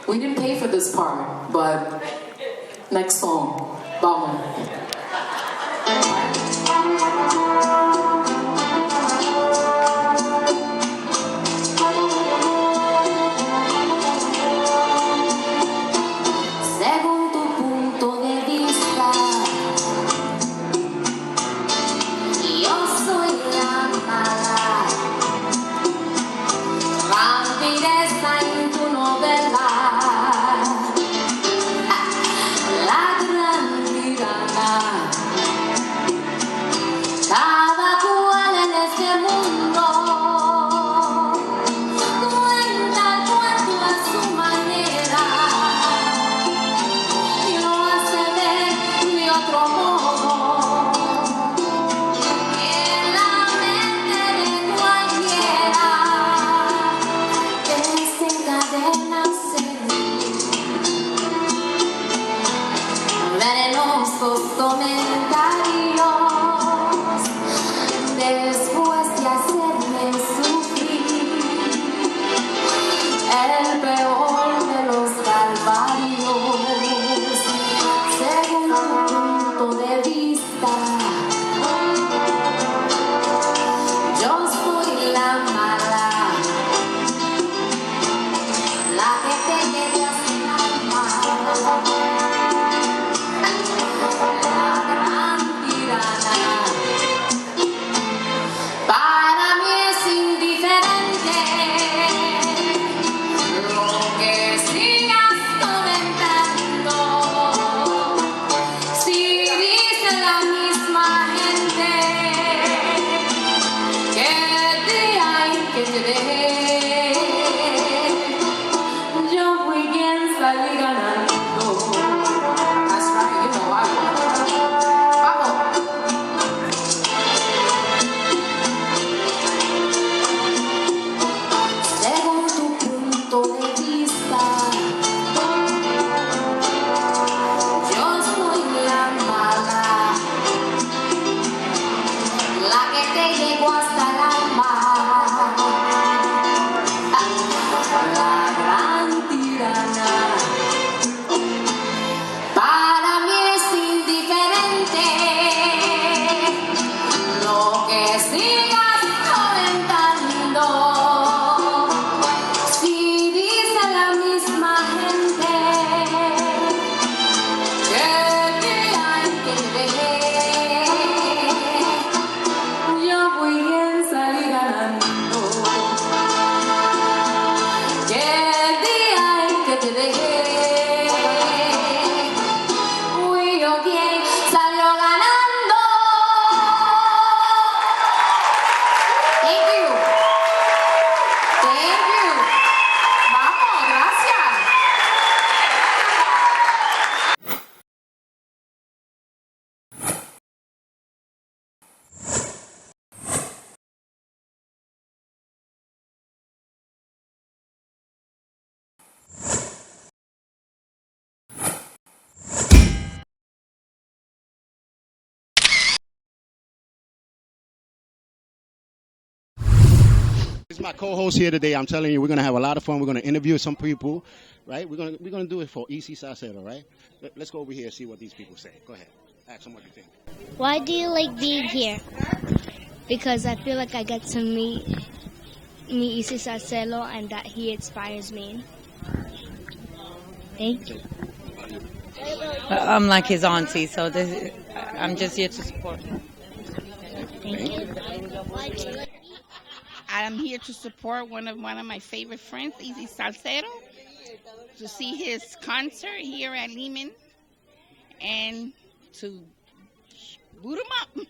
We didn't pay for this part, but next song, vamos. This is my co-host here today. I'm telling you, we're gonna have a lot of fun. We're gonna interview some people, right? We're gonna do it for EC Salsero, right? Let's go over here and see what these people say. Go ahead, ask them what you think. Why do you like being here? Because I feel like I get to meet EC Salsero and that he inspires me. Thank you. I'm like his auntie, so I'm just here to support him. Thank you. I'm here to support one of my favorite friends, Easy Salsero, to see his concert here at Lehman and to boot him up.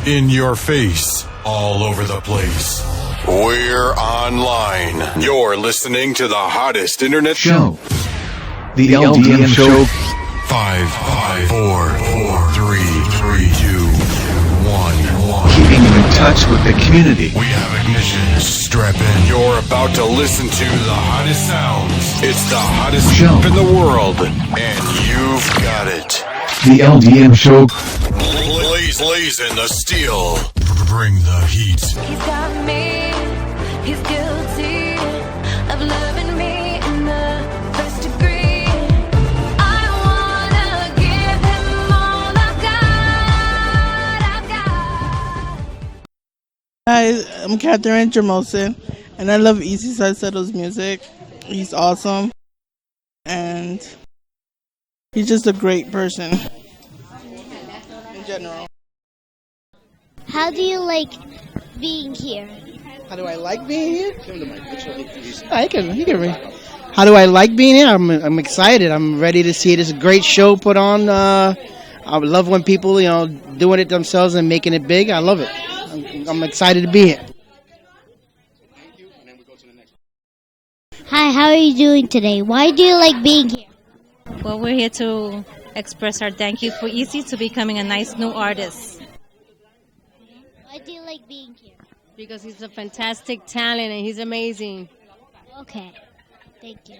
In your face, all over the place. We're online. You're listening to the hottest internet show. The LDM Show. 5, 4, 3, 2, 1. Keeping you in touch with the community. We have ignition. Strap in. You're about to listen to the hottest sounds. It's the hottest show in the world, and you've got it. The LDM Show. Blaze in the steel. Bring the heat. He's got me. He's guilty of loving me in the first degree. I wanna give him all I've got. Hi, I'm Catherine Jamosin, and I love Easy Salsero's music. He's awesome, and he's just a great person in general. How do you like being here? How do I like being here? I can read. How do I like being here? I'm excited. I'm ready to see this great show put on. I love when people, doing it themselves and making it big. I love it. I'm excited to be here. Hi, how are you doing today? Why do you like being here? Well, we're here to express our thank you for Easy to becoming a nice new artist. Why do you like being here? Because he's a fantastic talent and he's amazing. Okay, thank you.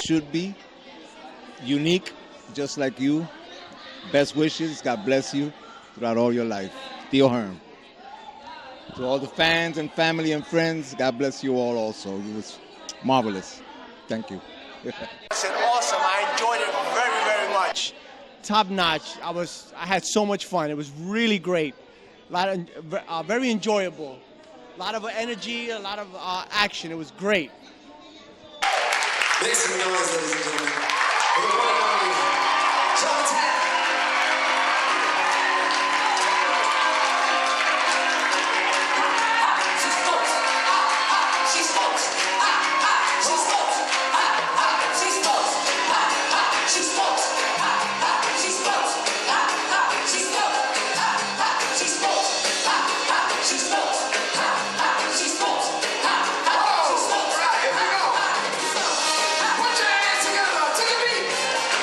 should be. Unique, just like you. Best wishes. God bless you throughout all your life. Theo Herm. To all the fans and family and friends, God bless you all also. It was marvelous. Thank you. It's awesome. I enjoyed it very, very much. Top notch. I had so much fun. It was really great. A lot of very enjoyable. A lot of energy, a lot of action. It was great. Make some noise, ladies and gentlemen. For the one and only John Tap. Put your hands together, take a beat.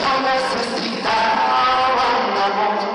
Yo necesitaba un amor.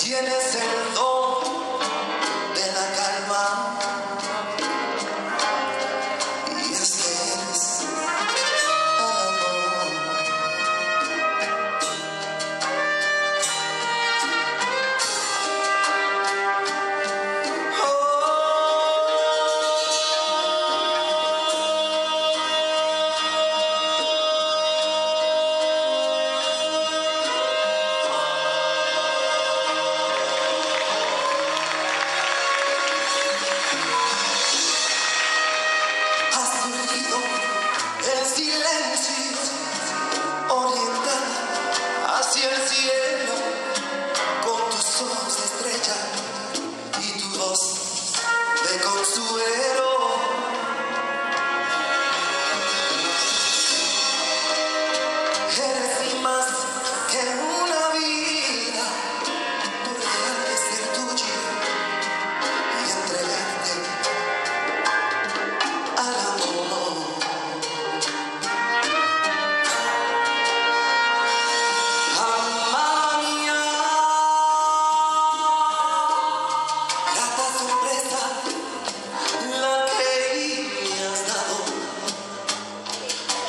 Tienes el don de la calma y este eres amor. El silencio oriental hacia el cielo con tus ojos de estrella y tu voz de consuelo. Eres más que una vida por dejar de ser tuya y entregarte al amor.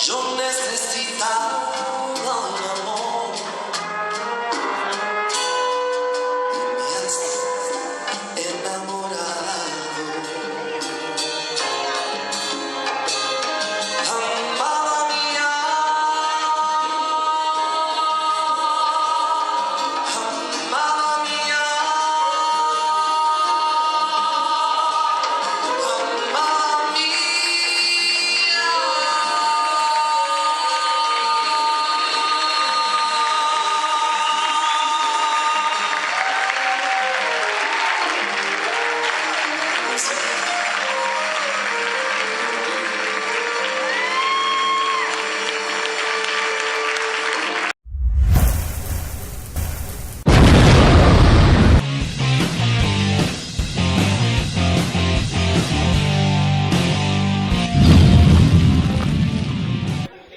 Yo necesitaba un amor y me has enamorado. Amada mía, amada mía, amada mía.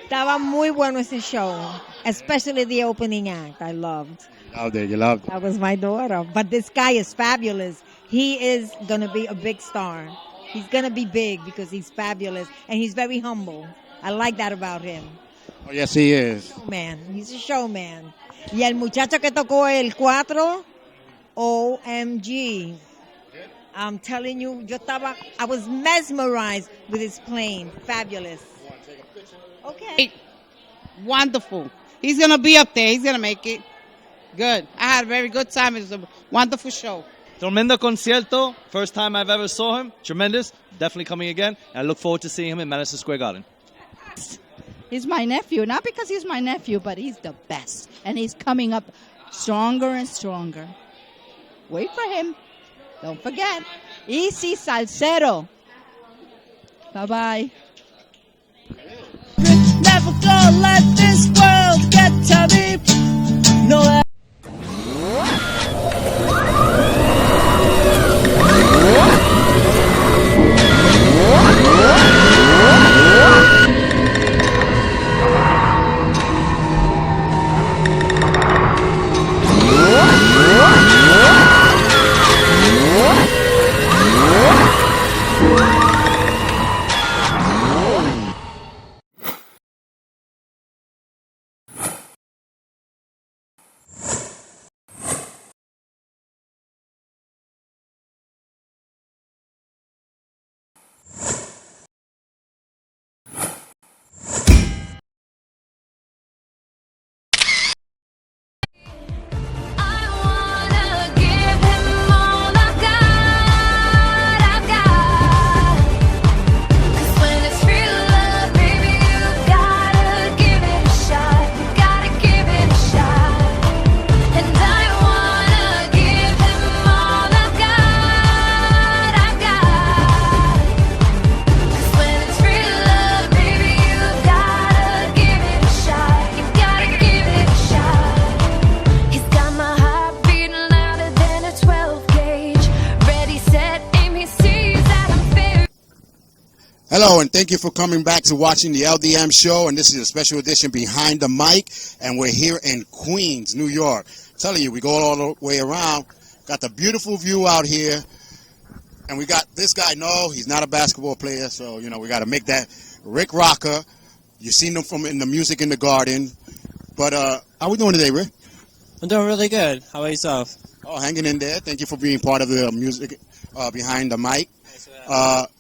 Estaba muy bueno ese show, especially the opening act. I loved. You loved it. That was my daughter. But this guy is fabulous. He is going to be a big star. He's going to be big because he's fabulous and he's very humble. I like that about him. Oh, yes, he is. Man, he's a showman. Y el muchacho que tocó el 4, OMG. I'm telling you, I was mesmerized with his playing. Fabulous. Okay. Wonderful. He's going to be up there. He's going to make it. Good. I had a very good time. It was a wonderful show. Tremendo concierto. First time I've ever saw him. Tremendous. Definitely coming again. I look forward to seeing him in Madison Square Garden. He's my nephew. Not because he's my nephew, but he's the best. And he's coming up stronger and stronger. Wait for him. Don't forget. Easy Salsero. Bye-bye. Never gonna let this world get to me. No. Hello, and thank you for coming back to watching the LDM Show, and this is a special edition Behind the Mic, and we're here in Queens, New York. I'm telling you, we go all the way around, got the beautiful view out here, and we got this guy. No, he's not a basketball player, so, you know, we got to make that. Rick Rocker, you've seen him from in the Music in the Garden, but how we doing today, Rick? I'm doing really good. How about yourself? Oh, hanging in there. Thank you for being part of the Music Behind the Mic.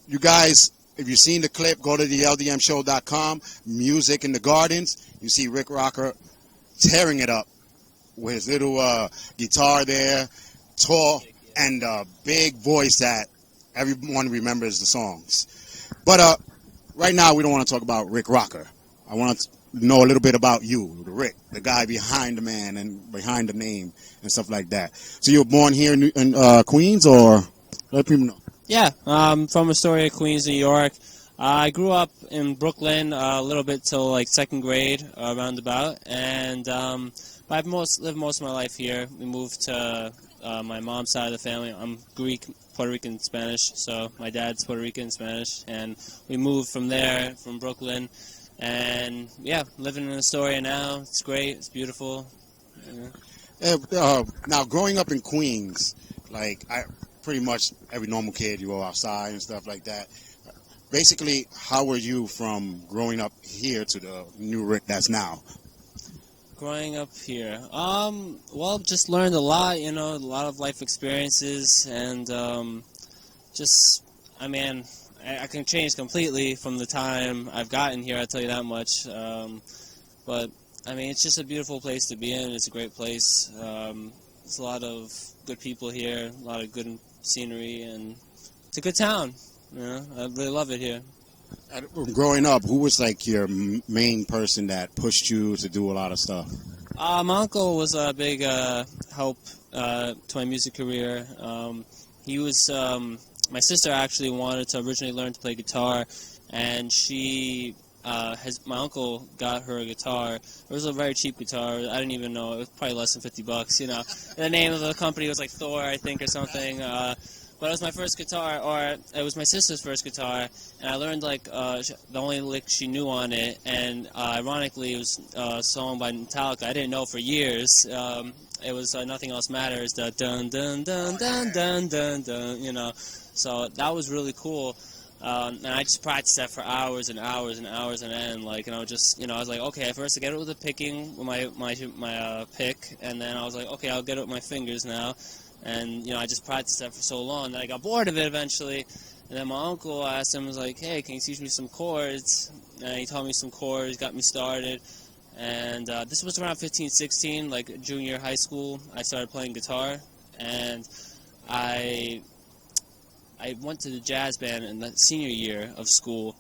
You guys, if you've seen the clip, go to the LDMshow.com, Music in the Gardens. You see Rick Rocker tearing it up with his little guitar there, tall, and a big voice that everyone remembers the songs. But right now, we don't want to talk about Rick Rocker. I want to know a little bit about you, Rick, the guy behind the man and behind the name and stuff like that. So you were born here in Queens, or let people know? Yeah, from Astoria, Queens, New York. I grew up in Brooklyn a little bit till like second grade, around about, and I've lived most of my life here. We moved to my mom's side of the family. I'm Greek, Puerto Rican, Spanish, so my dad's Puerto Rican, Spanish, and we moved from there, from Brooklyn, and yeah, living in Astoria now. It's great. It's beautiful. Now, growing up in Queens, like pretty much every normal kid, you go outside and stuff like that. Basically, how were you from growing up here to the new Rick that's now? Growing up here, well, just learned a lot, you know, a lot of life experiences, and I mean, I can change completely from the time I've gotten here, I'll tell you that much, but, I mean, it's just a beautiful place to be in. It's a great place. There's a lot of good people here, a lot of good scenery, and it's a good town. You know, I really love it here. Growing up, who was like your main person that pushed you to do a lot of stuff? My uncle was a big help to my music career. He was, my sister actually wanted to originally learn to play guitar, and she my uncle got her a guitar. It was a very cheap guitar. I didn't even know. It was probably less than $50, you know. The name of the company was like Thor, I think, or something. But it was my first guitar, or it was my sister's first guitar, and I learned like the only lick she knew on it, and ironically it was a song by Metallica. I didn't know for years. It was Nothing Else Matters, the dun dun dun dun dun dun dun, you know. So that was really cool. And I just practiced that for hours and hours and hours on end, like, and I was like, okay, first I get it with the picking, with my pick, and then I was like, okay, I'll get it with my fingers now, and, you know, I just practiced that for so long that I got bored of it eventually, and then my uncle, I asked him, was like, hey, can you teach me some chords, and he taught me some chords, got me started, and this was around 15, 16, like junior high school. I started playing guitar, and I went to the jazz band in the senior year of school,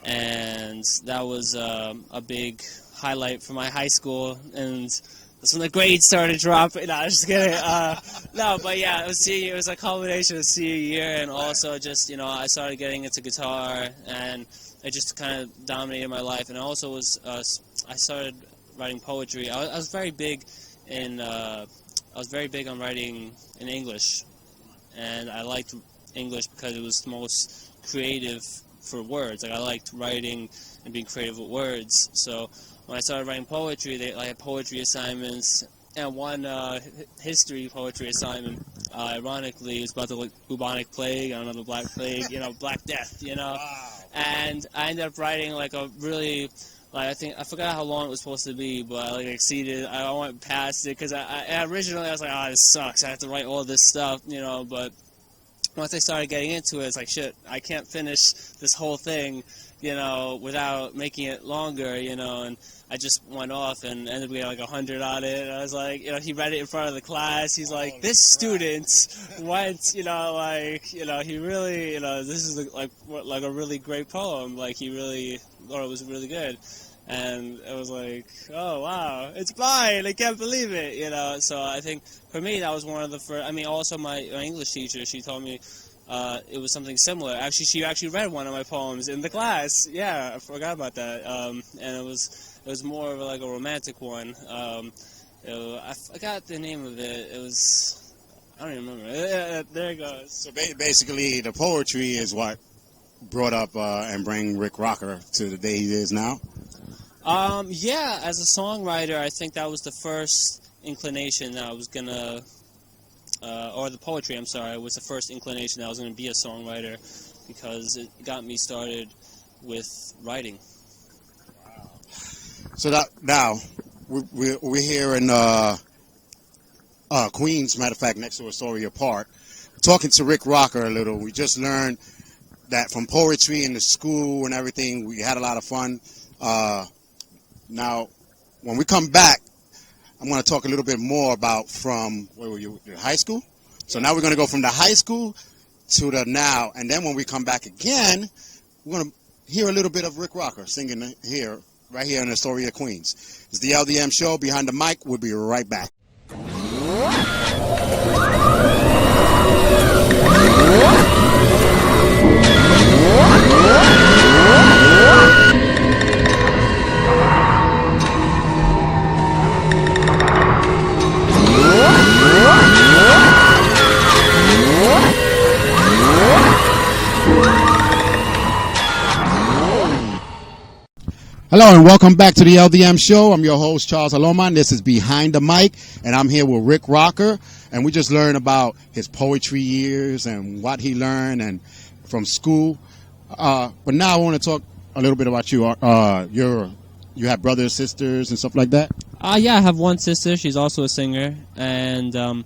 and that was a big highlight for my high school, and that's when the grades started dropping. No, I'm just kidding. No, but yeah, it was a culmination of senior year, and also just, I started getting into guitar, and it just kind of dominated my life. And I also I started writing poetry. I was very big on writing in English, and I liked English because it was the most creative for words. Like, I liked writing and being creative with words. So when I started writing poetry, I had poetry assignments, and one history poetry assignment, ironically, was about the bubonic plague. I don't know, the Black Plague, Black Death, And I ended up writing like a really, I forgot how long it was supposed to be, but I exceeded. I went past it because I originally I was like, this sucks. I have to write all this stuff, But once I started getting into it, it's like, shit, I can't finish this whole thing, without making it longer, and I just went off and ended up getting like 100 on it. And I was like, he read it in front of the class. He's like, this student went, he really, this is like a really great poem. Like, he really thought it was really good. And it was like, oh, wow, it's fine. I can't believe it, So I think for me, that was one of the first. I mean, also my English teacher, she told me it was something similar. Actually, she actually read one of my poems in the class. Yeah, I forgot about that. And it was more of like a romantic one. I forgot the name of it. It was, I don't even remember. There it goes. So basically, the poetry is what brought up and bring Rick Rocker to the day he is now? Yeah, as a songwriter, I think that was the first inclination that I was gonna, or the poetry, I'm sorry, was the first inclination that I was gonna be a songwriter, because it got me started with writing. So that now we're here in Queens, matter of fact, next to Astoria Park, talking to Rick Rocker a little. We just learned that from poetry in the school and everything, we had a lot of fun. Now, when we come back, I'm going to talk a little bit more about from, where were you, high school? So now we're going to go from the high school to the now, and then when we come back again, we're going to hear a little bit of Rick Rocker singing here, right here in Astoria, Queens. It's the LDM Show. Behind the mic, we'll be right back. Hello and welcome back to the LDM Show. I'm your host, Charles Aloman. This is Behind the Mic, and I'm here with Rick Rocker. And we just learned about his poetry years and what he learned and from school. But now I want to talk a little bit about you. You have brothers, sisters, and stuff like that? Yeah, I have one sister. She's also a singer. And like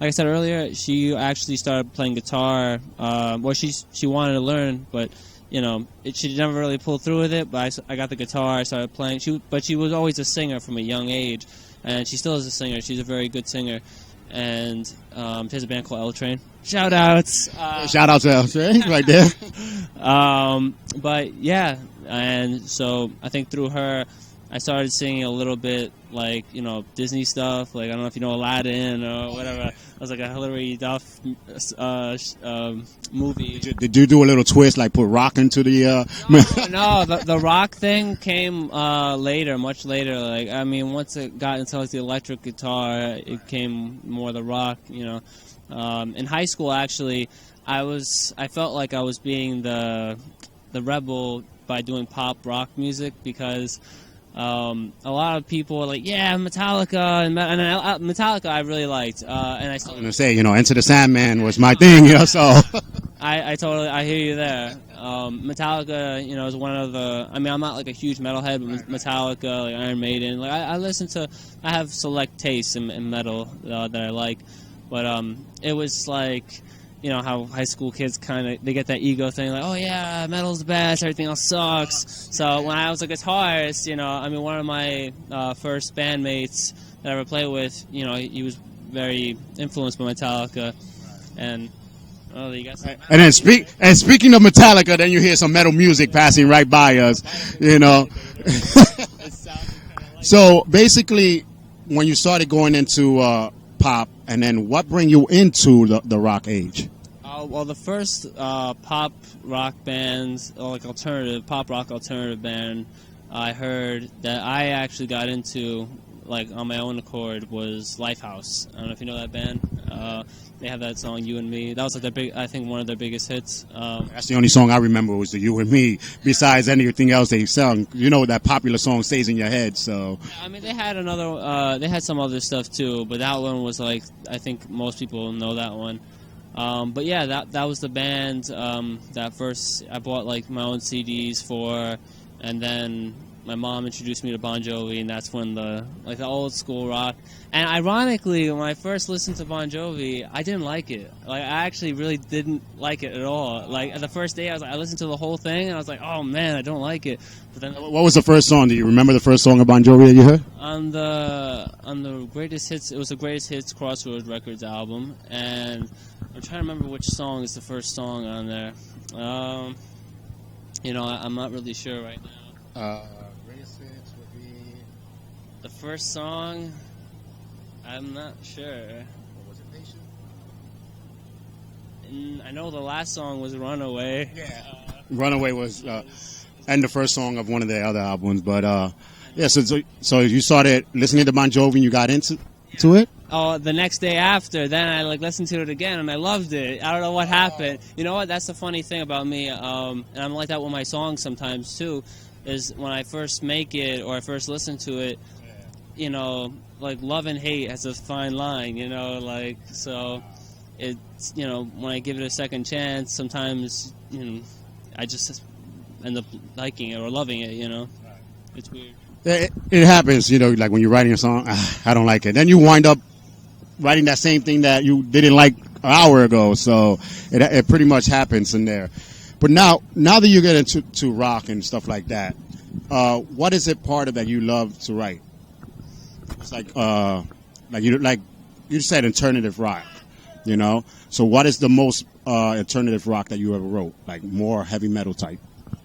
I said earlier, she actually started playing guitar. Well, she wanted to learn, but she never really pulled through with it, but I got the guitar, I started playing. But she was always a singer from a young age, and she still is a singer. She's a very good singer, and she has a band called L Train. Shout outs! Shout out to L Train right there. But yeah, and so I think through her, I started singing a little bit like, Disney stuff. Like, I don't know if you know Aladdin or whatever. It was like a Hilary Duff movie. Did you do a little twist, like put rock into the... No, the rock thing came later, much later. Like, I mean, once it got into like the electric guitar, it came more the rock, In high school, actually, I felt like I was being the rebel by doing pop rock music, because... a lot of people were like, yeah, Metallica, and Metallica I really liked, and I still... I'm going to say, Enter the Sandman was my thing, so... I hear you there. Metallica, is one of the... I mean, I'm not like a huge metalhead, but Metallica, like Iron Maiden, like I listen to... I have select tastes in metal that I like, but it was like... how high school kids they get that ego thing, like, oh yeah, metal's the best, everything else sucks. So when I was a guitarist, one of my first bandmates that I ever played with, he was very influenced by Metallica. And oh, you got some. And then speaking of Metallica, then you hear some metal music passing right by us, you know. So basically, when you started going into pop, and then what bring you into the rock age? Well, the first pop rock bands, or like alternative pop rock alternative band, I heard that I actually got into, like on my own accord, was Lifehouse. I don't know if you know that band. They have that song "You and Me." That was like I think one of their biggest hits. That's the only song I remember was the "You and Me." Besides anything else they sung, you know that popular song stays in your head. So I mean, they had another. They had some other stuff too, but that one was like, I think most people know that one. But yeah, that was the band that first I bought like my own CDs for, and then my mom introduced me to Bon Jovi, and that's when the old school rock. And ironically, when I first listened to Bon Jovi, I didn't like it. Like, I actually really didn't like it at all. Like, the first day, I listened to the whole thing, and I was like, oh man, I don't like it. But then, what was the first song? Do you remember the first song of Bon Jovi that you heard? On the greatest hits, it was the Greatest Hits Crossroads Records album, and I'm trying to remember which song is the first song on there. You know, I'm not really sure right now. Greatest hits would be the first song. I'm not sure. What was it, Patient? I know the last song was Runaway. Yeah. Runaway was and the first song of one of their other albums, but yeah. So you started listening to Bon Jovi and you got into it. Oh, the next day after, then I listened to it again and I loved it. I don't know what happened. You know what? That's the funny thing about me, and I'm like that with my songs sometimes too. Is when I first make it or I first listen to it, you know, like love and hate has a fine line, you know, like, so it's, you know, when I give it a second chance, sometimes, you know, I just end up liking it or loving it, you know. It's weird. It happens, you know, like when you're writing a song, I don't like it. Then you wind up writing that same thing that you didn't like an hour ago, so it pretty much happens in there. But now that you get into rock and stuff like that, what is it part of that you love to write? It's like you said alternative rock, you know. So what is the most alternative rock that you ever wrote? Like more heavy metal type?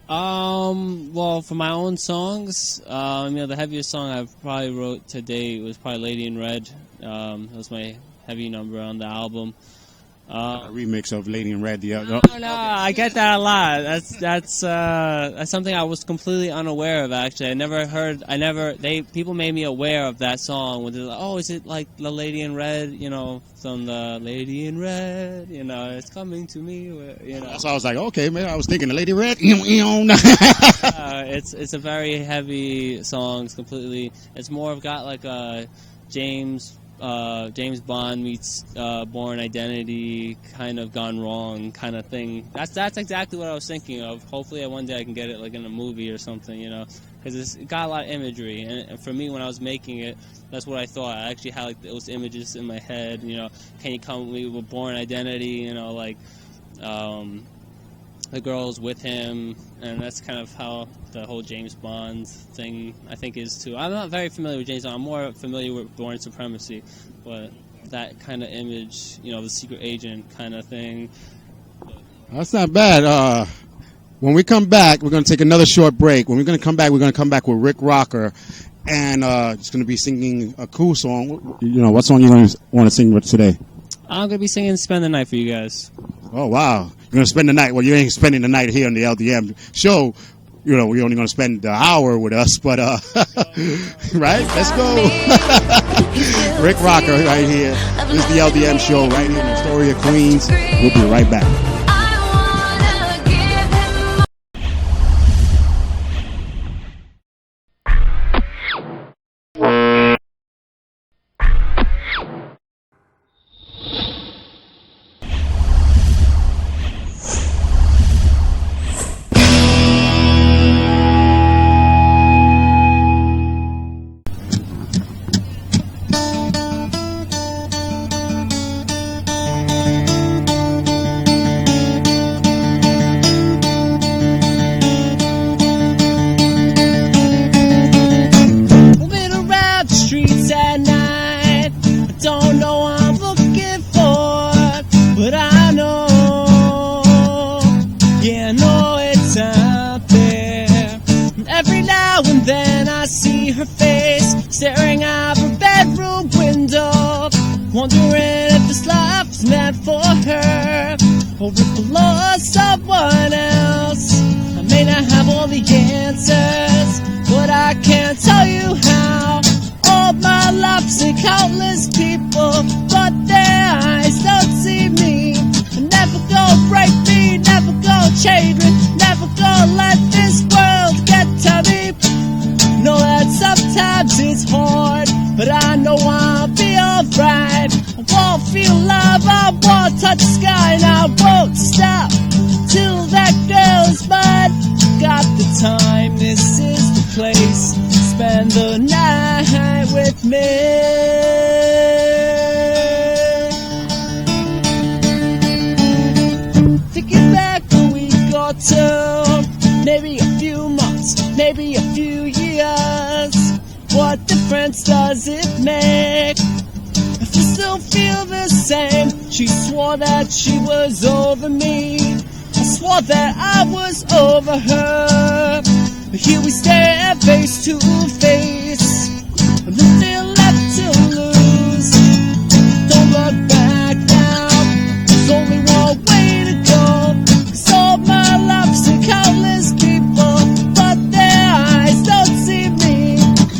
Well, for my own songs, you know, the heaviest song I've probably wrote to date was probably Lady in Red. That was my heavy number on the album. A remix of Lady in Red. No, I get that a lot. That's something I was completely unaware of. Actually, people made me aware of that song when they're like, oh, is it like the Lady in Red? You know, from the Lady in Red. You know, it's coming to me. You know. So I was like, okay, man. I was thinking the Lady Red. It's a very heavy song. It's completely. It's more of got like a James Bond meets Bourne Identity, kind of gone wrong kind of thing. That's exactly what I was thinking of. Hopefully one day I can get it like in a movie or something, you know, because it's got a lot of imagery. And for me, when I was making it, that's what I thought. I actually had like those images in my head, you know. Can you come with me with Bourne Identity, you know, like the girl's with him, and that's kind of how the whole James Bond thing, I think, is too. I'm not very familiar with James Bond. I'm more familiar with Bourne Supremacy, but that kind of image, you know, the secret agent kind of thing. That's not bad. When we come back, we're going to take another short break. When we're going to come back with Rick Rocker, and it's going to be singing a cool song. You know, what song you want to sing today? I'm going to be singing "Spend the Night" for you guys. Oh, wow. You're going to spend the night. Well, you ain't spending the night here on the LDM show. You know, we're only going to spend the hour with us, but, right? Let's go. Rick Rocker right here. This is the LDM show right here in Astoria, Queens. We'll be right back. know it's out there. And every now and then I see her face staring out her bedroom window, wondering if this life's meant for her or if it belongs to someone else. I may not have all the answers, but I can't tell you how. All my life seen countless people, but their eyes don't see me. Never gonna break me, never gonna change me, never gonna let this world get to me. Know that sometimes it's hard, but I know I'll be alright. I won't feel love, I won't touch the sky, and I won't stop till that girl's mine. Got the time, this is the place. Spend the night with me. Thinking back a week or two, maybe a few months, maybe a few years. What difference does it make if we still feel the same? She swore that she was over me, I swore that I was over her. But here we stand face to face, nothing left to lose. Don't look back now, there's only one way to go. 'Cause all my life's seen countless people, but their eyes don't see me.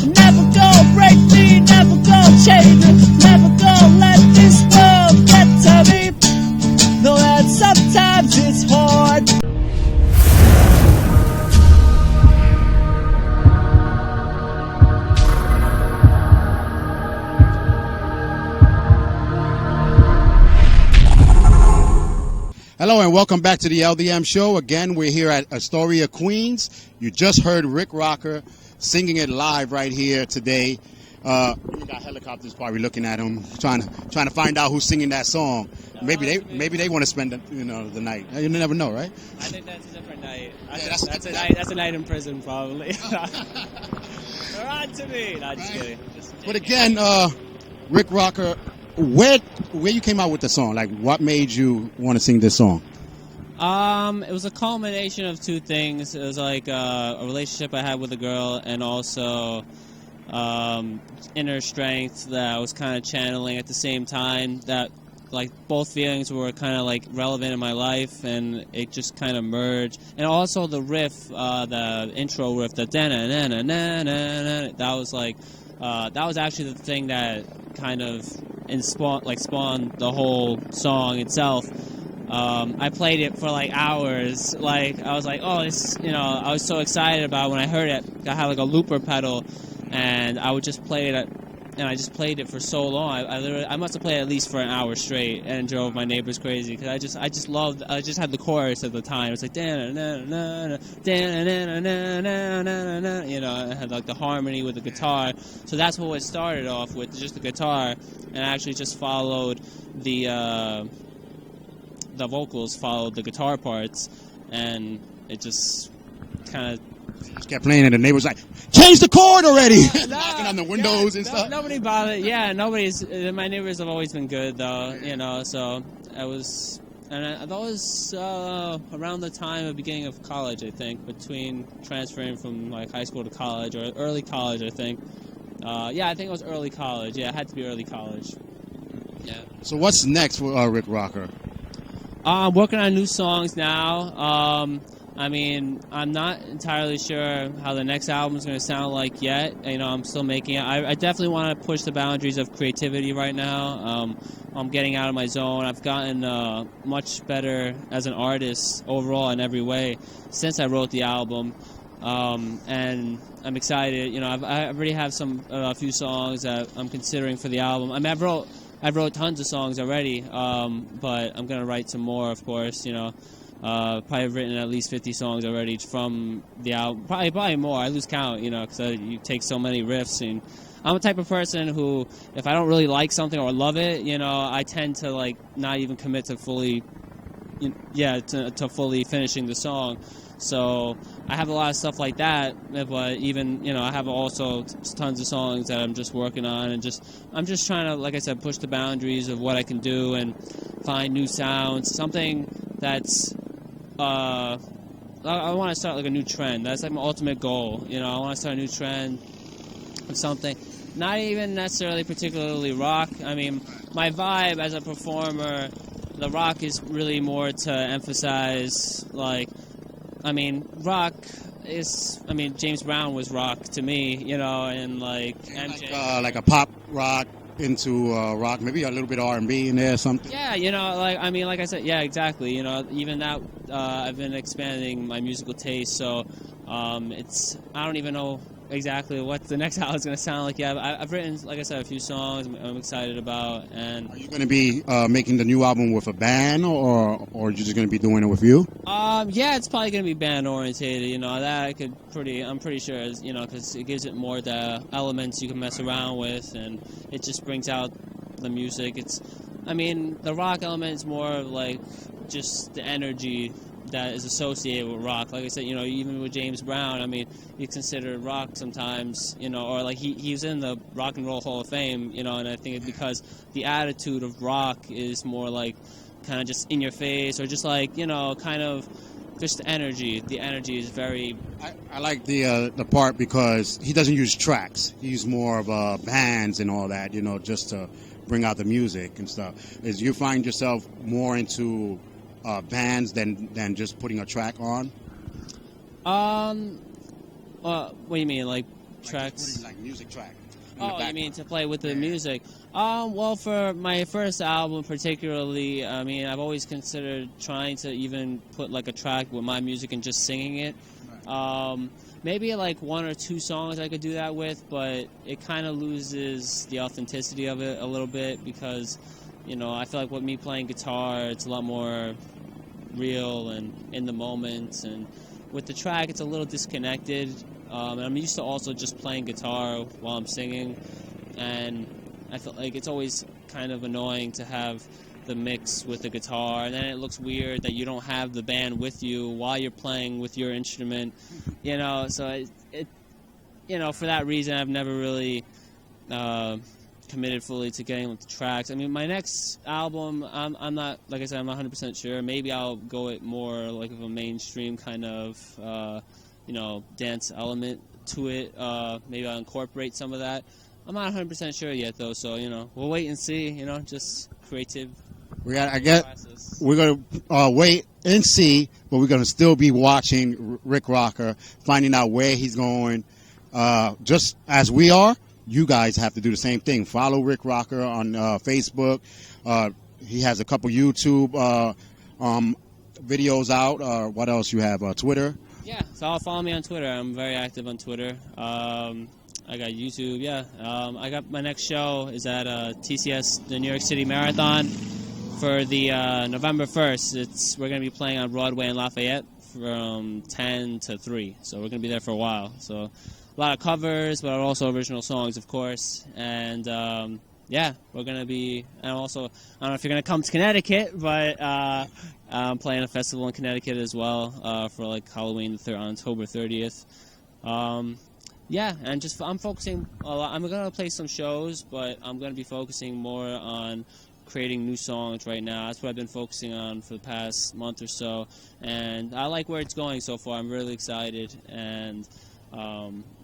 Never gonna break me, never gonna change me, never gonna let this world get to me. Know that sometimes it's hard. Hello and welcome back to the LDM Show. Again, we're here at Astoria, Queens. You just heard Rick Rocker singing it live right here today. We got helicopters probably looking at him, trying to find out who's singing that song. Maybe they want to spend the night. You never know, right? I think that's a different night. That's a night in prison, probably. They're on to me. No, just kidding. But again, Rick Rocker, where you came out with the song? Like, what made you want to sing this song? It was a culmination of two things. It was like a relationship I had with a girl, and also inner strength that I was kind of channeling at the same time. That like both feelings were kind of like relevant in my life, and it just kind of merged. And also the riff, the intro riff, the da-na-na-na-na-na-na, that was like that was actually the thing that kind of spawned the whole song itself. I played it for like hours. Like I was like, oh, this, I was so excited about when I heard it. I had like a looper pedal, and I would just play it. And I just played it for so long. I must have played at least for an hour straight, and drove my neighbors crazy because I just had the chorus at the time. It's like I had like the harmony with the guitar. So that's what it started off with, just the guitar, and I actually just followed the vocals followed the guitar parts, and it just kind of kept playing, and the neighbors like, change the chord already. Knocking on the windows and stuff. Nobody bothered. Yeah, nobody's. My neighbors have always been good, though. So I was, and that was around the time of beginning of college, I think, between transferring from like high school to college, or early college, I think. I think it was early college. Yeah, it had to be early college. Yeah. So what's next for Rick Rocker? I'm working on new songs now. I'm not entirely sure how the next album is going to sound like yet. I'm still making it. I definitely want to push the boundaries of creativity right now. I'm getting out of my zone. I've gotten much better as an artist overall in every way since I wrote the album. And I'm excited. I already have a few songs that I'm considering for the album. I mean, I've wrote tons of songs already, but I'm going to write some more, of course, probably written at least 50 songs already from the album. Probably more. I lose count, because you take so many riffs. And I'm a type of person who, if I don't really like something or love it, I tend to like not even commit to fully, to fully finishing the song. So I have a lot of stuff like that, but even, I have also tons of songs that I'm just working on, and I'm just trying to, like I said, push the boundaries of what I can do and find new sounds, something that's I want to start like a new trend. That's like my ultimate goal. You know, I want to start a new trend of something. Not even necessarily particularly rock. I mean, my vibe as a performer, the rock is really more to emphasize, like, I mean, rock is, I mean, James Brown was rock to me, you know, and like MJ. Like a pop rock into rock, maybe a little bit R&B in there or something. Yeah, you know, like, I mean, like I said, yeah, exactly. You know, even that, I've been expanding my musical taste, so it's, I don't even know exactly what the next album is going to sound like. Yeah, I've written, like I said, a few songs I'm excited about. And are you going to be making the new album with a band, or you're just going to be doing it with you? Yeah, it's probably going to be band orientated. You know, that I'm pretty sure, is, you know, because it gives it more the elements you can mess around with, and it just brings out the music. It's, I mean, the rock element is more of like just the energy that is associated with rock. Like I said, you know, even with James Brown, I mean, he's considered rock sometimes, you know, or like he's in the Rock and Roll Hall of Fame, you know, and I think it's because the attitude of rock is more like kind of just in your face, or just like, you know, kind of just the energy. The energy is very... I like the part because he doesn't use tracks. He uses more of bands and all that, you know, just to bring out the music and stuff. Is you find yourself more into bands than just putting a track on? What do you mean, like tracks? Like music track. Oh, you mean to play with the music? Well, for my first album particularly, I mean, I've always considered trying to even put like a track with my music and just singing it. Maybe like one or two songs I could do that with, but it kind of loses the authenticity of it a little bit because, you know, I feel like with me playing guitar, it's a lot more real and in the moment, and with the track, it's a little disconnected. And I'm used to also just playing guitar while I'm singing, and I feel like it's always kind of annoying to have the mix with the guitar, and then it looks weird that you don't have the band with you while you're playing with your instrument, you know. So it you know, for that reason, I've never really committed fully to getting with the tracks. I mean, my next album, I'm not, like I said, I'm not 100% sure. Maybe I'll go it more like of a mainstream kind of, you know, dance element to it. Maybe I'll incorporate some of that. I'm not 100% sure yet, though, so, you know, we'll wait and see, you know, just creative. We're going to wait and see, but we're going to still be watching Rick Rocker, finding out where he's going. Just as we are, you guys have to do the same thing. Follow Rick Rocker on Facebook. He has a couple YouTube videos out. What else you have? Twitter? Yeah, so follow me on Twitter. I'm very active on Twitter. I got YouTube, yeah. I got my next show is at TCS, the New York City Marathon, for the November 1st. We're going to be playing on Broadway in Lafayette from 10 to 3. So we're going to be there for a while. So a lot of covers, but also original songs, of course. And yeah, we're going to be, and also, I don't know if you're going to come to Connecticut, but I'm playing a festival in Connecticut as well for like Halloween on October 30th. Yeah, and just I'm focusing a lot. I'm going to play some shows, but I'm going to be focusing more on creating new songs right now. That's what I've been focusing on for the past month or so, and I like where it's going so far. I'm really excited, and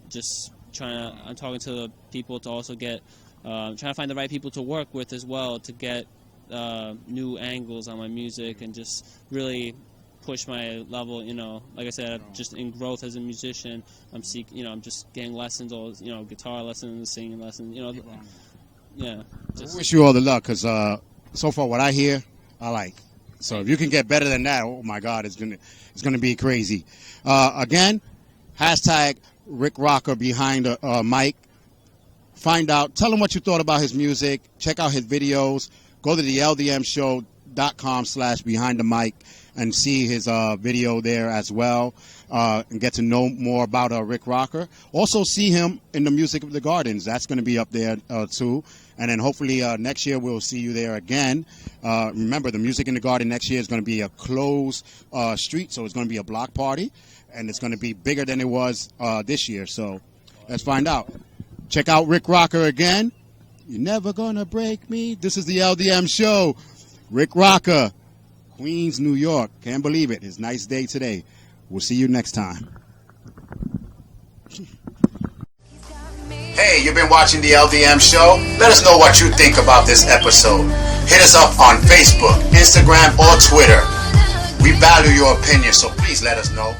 just I'm talking to the people to also get, trying to find the right people to work with as well to get new angles on my music and just really push my level. You know, like I said, I'm just in growth as a musician. I'm just getting lessons, all, you know, guitar lessons, singing lessons, you know. Yeah. I wish you all the luck, because so far what I hear, I like. So if you can get better than that, oh my God, it's gonna be crazy. Again, hashtag Rick Rocker behind the mic. Find out, tell him what you thought about his music. Check out his videos. Go to the LDMshow.com/behind the mic and see his video there as well, and get to know more about Rick Rocker. Also see him in the Music of the Gardens. That's going to be up there too. And then hopefully next year we'll see you there again. Remember, the Music in the Garden next year is going to be a closed street, so it's going to be a block party, and it's going to be bigger than it was this year. So let's find out. Check out Rick Rocker again. You're never going to break me. This is the LDM Show. Rick Rocker, Queens, New York. Can't believe it. It's a nice day today. We'll see you next time. Hey, you've been watching the LDM Show? Let us know what you think about this episode. Hit us up on Facebook, Instagram, or Twitter. We value your opinion, so please let us know.